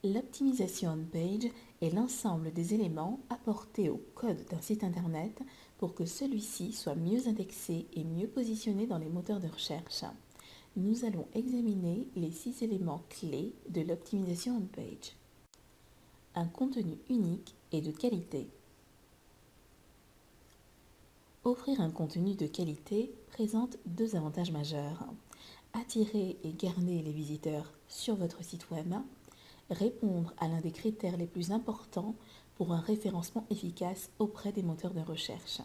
L'optimisation on-page est l'ensemble des éléments apportés au code d'un site internet pour que celui-ci soit mieux indexé et mieux positionné dans les moteurs de recherche. Nous allons examiner les 6 éléments clés de l'optimisation on-page. Un contenu unique et de qualité. Offrir un contenu de qualité présente 2 avantages majeurs. Attirer et garder les visiteurs sur votre site web, répondre à l'un des critères les plus importants pour un référencement efficace auprès des moteurs de recherche.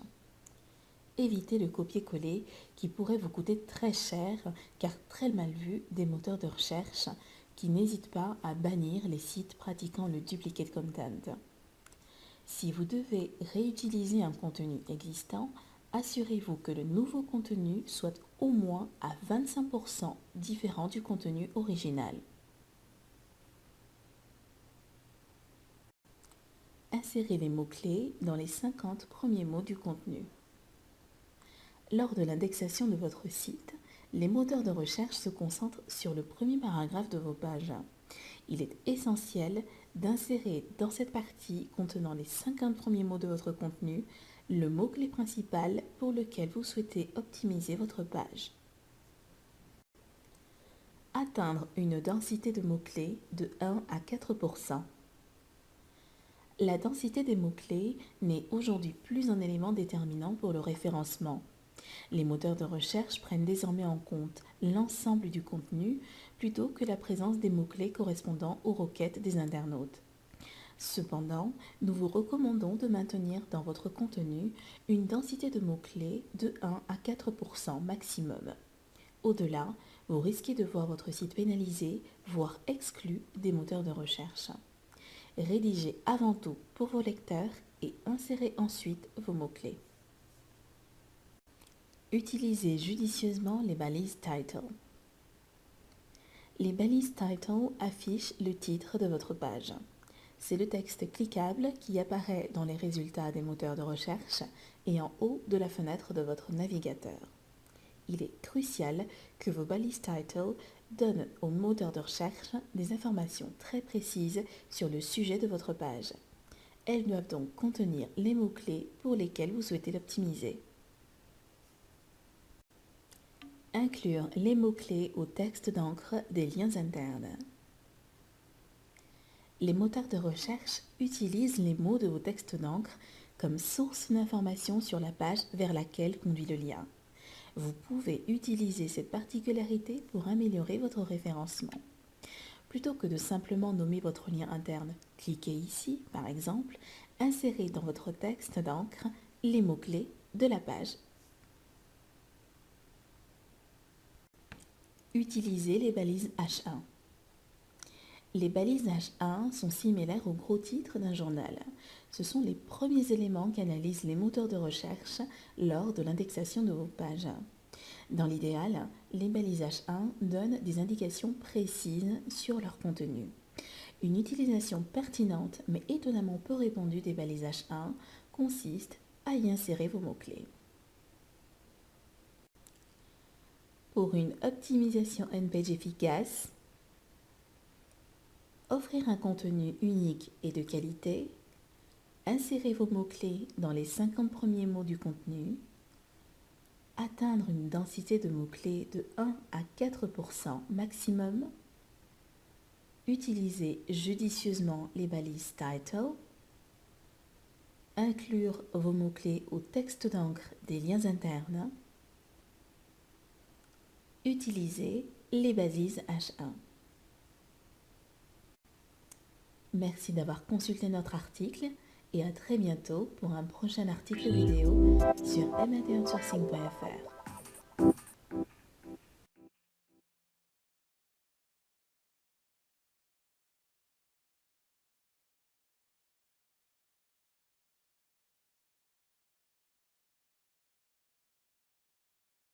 Évitez le copier-coller qui pourrait vous coûter très cher car très mal vu des moteurs de recherche qui n'hésitent pas à bannir les sites pratiquant le duplicate content. Si vous devez réutiliser un contenu existant, assurez-vous que le nouveau contenu soit au moins à 25% différent du contenu original. Insérez les mots-clés dans les 50 premiers mots du contenu. Lors de l'indexation de votre site, les moteurs de recherche se concentrent sur le premier paragraphe de vos pages. Il est essentiel d'insérer dans cette partie contenant les 50 premiers mots de votre contenu le mot-clé principal pour lequel vous souhaitez optimiser votre page. Atteindre une densité de mots-clés de 1 à 4%. La densité des mots-clés n'est aujourd'hui plus un élément déterminant pour le référencement. Les moteurs de recherche prennent désormais en compte l'ensemble du contenu plutôt que la présence des mots-clés correspondant aux requêtes des internautes. Cependant, nous vous recommandons de maintenir dans votre contenu une densité de mots-clés de 1 à 4% maximum. Au-delà, vous risquez de voir votre site pénalisé, voire exclu des moteurs de recherche. Rédigez avant tout pour vos lecteurs et insérez ensuite vos mots-clés. Utilisez judicieusement les balises title. Les balises title affichent le titre de votre page. C'est le texte cliquable qui apparaît dans les résultats des moteurs de recherche et en haut de la fenêtre de votre navigateur. Il est crucial que vos balises title donnent aux moteurs de recherche des informations très précises sur le sujet de votre page. Elles doivent donc contenir les mots-clés pour lesquels vous souhaitez l'optimiser. Inclure les mots-clés au texte d'encre des liens internes. Les moteurs de recherche utilisent les mots de vos textes d'encre comme source d'information sur la page vers laquelle conduit le lien. Vous pouvez utiliser cette particularité pour améliorer votre référencement. Plutôt que de simplement nommer votre lien interne, cliquez ici, par exemple, insérez dans votre texte d'encre les mots-clés de la page. Utilisez les balises H1. Les balises H1 sont similaires au gros titre d'un journal. Ce sont les premiers éléments qu'analysent les moteurs de recherche lors de l'indexation de vos pages. Dans l'idéal, les balises H1 donnent des indications précises sur leur contenu. Une utilisation pertinente mais étonnamment peu répandue des balises H1 consiste à y insérer vos mots-clés. Pour une optimisation on-page efficace, offrir un contenu unique et de qualité, insérez vos mots-clés dans les 50 premiers mots du contenu, atteindre une densité de mots-clés de 1 à 4% maximum, utiliser judicieusement les balises title, inclure vos mots-clés au texte d'encre des liens internes, utiliser les balises H1. Merci d'avoir consulté notre article et à très bientôt pour un prochain article vidéo sur matoutsourcing.fr.